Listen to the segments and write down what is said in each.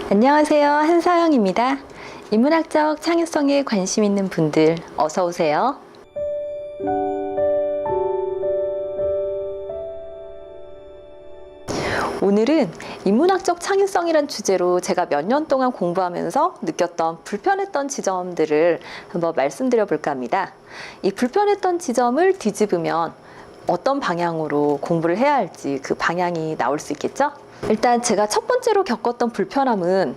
안녕하세요, 한사영입니다. 인문학적 창의성에 관심 있는 분들 어서 오세요. 오늘은 인문학적 창의성이란 주제로 제가 몇 년 동안 공부하면서 느꼈던 불편했던 지점들을 한번 말씀드려 볼까 합니다. 이 불편했던 지점을 뒤집으면 어떤 방향으로 공부를 해야 할지 그 방향이 나올 수 있겠죠? 일단 제가 첫 번째로 겪었던 불편함은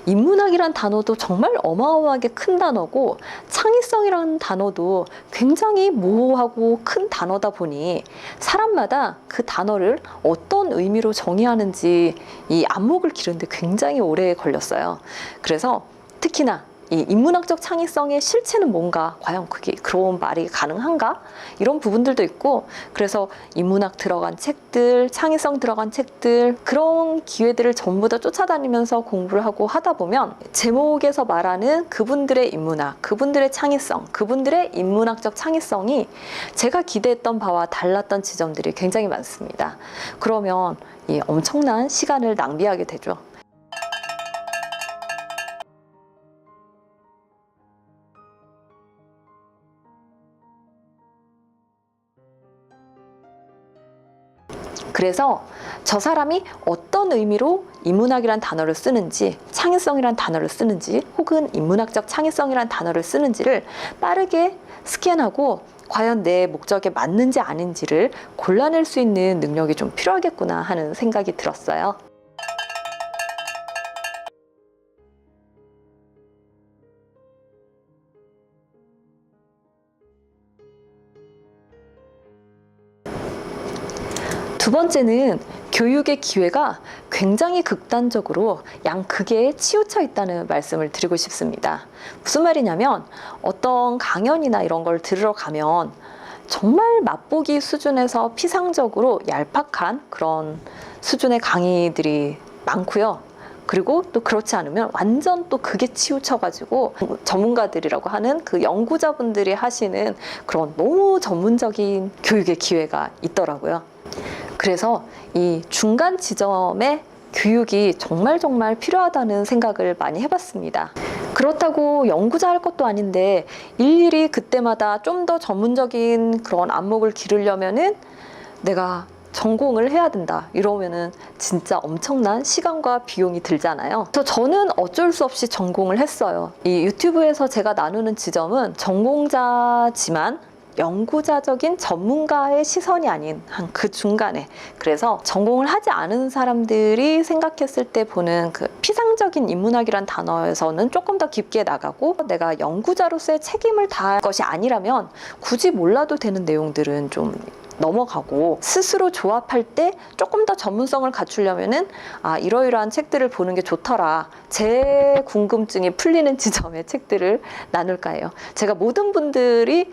인문학이란 단어도 정말 어마어마하게 큰 단어고 창의성이라는 단어도 굉장히 모호하고 큰 단어다 보니 사람마다 그 단어를 어떤 의미로 정의하는지 이 안목을 기르는데 굉장히 오래 걸렸어요. 그래서 특히나 이 인문학적 창의성의 실체는 뭔가, 과연 그게 그런 말이 가능한가? 이런 부분들도 있고, 그래서 인문학 들어간 책들, 창의성 들어간 책들, 그런 기회들을 전부 다 쫓아다니면서 공부를 하고 하다 보면 제목에서 말하는 그분들의 인문학, 그분들의 창의성, 그분들의 인문학적 창의성이 제가 기대했던 바와 달랐던 지점들이 굉장히 많습니다. 그러면 이 엄청난 시간을 낭비하게 되죠. 그래서 저 사람이 어떤 의미로 인문학이란 단어를 쓰는지, 창의성이란 단어를 쓰는지, 혹은 인문학적 창의성이란 단어를 쓰는지를 빠르게 스캔하고 과연 내 목적에 맞는지 아닌지를 골라낼 수 있는 능력이 좀 필요하겠구나 하는 생각이 들었어요. 두 번째는 교육의 기회가 굉장히 극단적으로 양극에 치우쳐 있다는 말씀을 드리고 싶습니다. 무슨 말이냐면 어떤 강연이나 이런 걸 들으러 가면 정말 맛보기 수준에서 피상적으로 얄팍한 그런 수준의 강의들이 많고요. 그리고 또 그렇지 않으면 완전 또 극에 치우쳐가지고 전문가들이라고 하는 그 연구자분들이 하시는 그런 너무 전문적인 교육의 기회가 있더라고요. 그래서 이 중간 지점의 교육이 정말 필요하다는 생각을 많이 해봤습니다. 그렇다고 연구자 할 것도 아닌데 일일이 그때마다 좀 더 전문적인 그런 안목을 기르려면은 내가 전공을 해야 된다 이러면은 진짜 엄청난 시간과 비용이 들잖아요. 그래서 저는 어쩔 수 없이 전공을 했어요. 이 유튜브에서 제가 나누는 지점은 전공자지만 연구자적인 전문가의 시선이 아닌 한 그 중간에, 그래서 전공을 하지 않은 사람들이 생각했을 때 보는 그 피상적인 인문학이란 단어에서는 조금 더 깊게 나가고, 내가 연구자로서의 책임을 다할 것이 아니라면 굳이 몰라도 되는 내용들은 좀 넘어가고, 스스로 조합할 때 조금 더 전문성을 갖추려면은 이러이러한 책들을 보는 게 좋더라, 제 궁금증이 풀리는 지점의 책들을 나눌까 해요. 제가 모든 분들이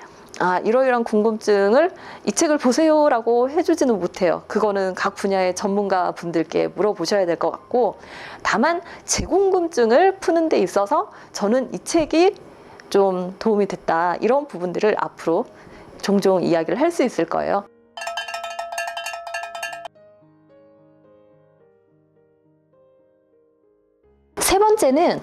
이러이러한 궁금증을 이 책을 보세요 라고 해주지는 못해요. 그거는 각 분야의 전문가 분들께 물어보셔야 될 것 같고, 다만 제 궁금증을 푸는 데 있어서 저는 이 책이 좀 도움이 됐다, 이런 부분들을 앞으로 종종 이야기를 할 수 있을 거예요. 세 번째는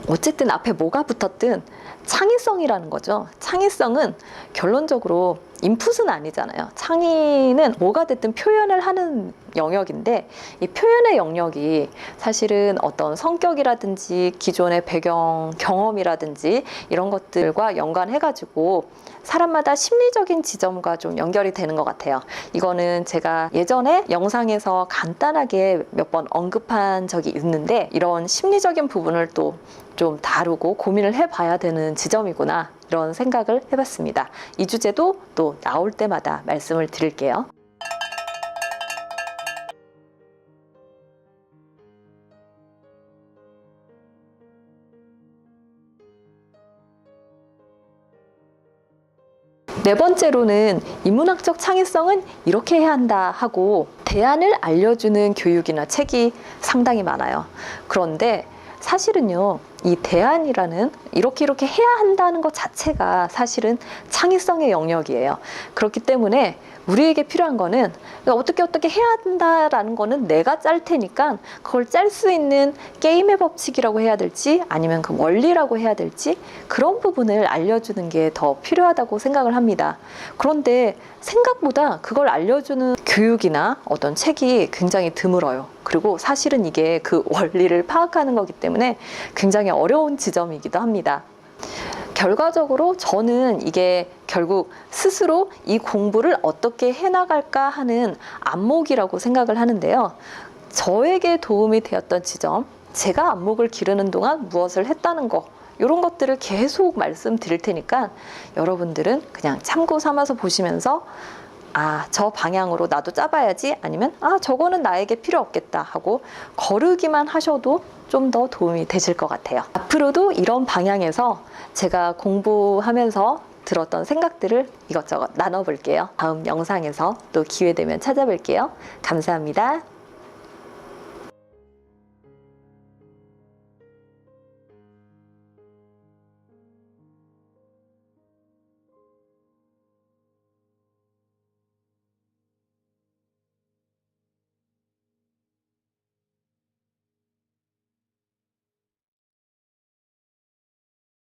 어쨌든 앞에 뭐가 붙었든 창의성이라는 거죠. 창의성은 결론적으로 인풋은 아니잖아요. 창의는 뭐가 됐든 표현을 하는 영역인데, 이 표현의 영역이 사실은 어떤 성격이라든지 기존의 배경 경험이라든지 이런 것들과 연관해가지고 사람마다 심리적인 지점과 좀 연결이 되는 것 같아요. 이거는 제가 예전에 영상에서 간단하게 몇 번 언급한 적이 있는데, 이런 심리적인 부분을 또 좀 다루고 고민을 해봐야 되는 지점이구나, 이런 생각을 해봤습니다. 이 주제도 또 나올 때마다 말씀을 드릴게요. 네 번째로는 인문학적 창의성은 이렇게 해야 한다 하고 대안을 알려주는 교육이나 책이 상당히 많아요. 그런데 사실은요, 이 대안이라는 이렇게 해야 한다는 것 자체가 사실은 창의성의 영역이에요. 그렇기 때문에 우리에게 필요한 거는 어떻게 해야 한다라는 거는 내가 짤 테니까 그걸 짤 수 있는 게임의 법칙이라고 해야 될지 아니면 그 원리라고 해야 될지 그런 부분을 알려주는 게 더 필요하다고 생각을 합니다. 그런데 생각보다 그걸 알려주는 교육이나 어떤 책이 굉장히 드물어요. 그리고 사실은 이게 그 원리를 파악하는 거기 때문에 굉장히 어려운 지점이기도 합니다. 결과적으로 저는 이게 결국 스스로 이 공부를 어떻게 해나갈까 하는 안목이라고 생각을 하는데요. 저에게 도움이 되었던 지점, 제가 안목을 기르는 동안 무엇을 했다는 거, 이런 것들을 계속 말씀드릴 테니까 여러분들은 그냥 참고 삼아서 보시면서 아, 저 방향으로 나도 짜봐야지 아니면 아, 저거는 나에게 필요 없겠다 하고 거르기만 하셔도 좀 더 도움이 되실 것 같아요. 앞으로도 이런 방향에서 제가 공부하면서 들었던 생각들을 이것저것 나눠볼게요. 다음 영상에서 또 기회 되면 찾아뵐게요. 감사합니다.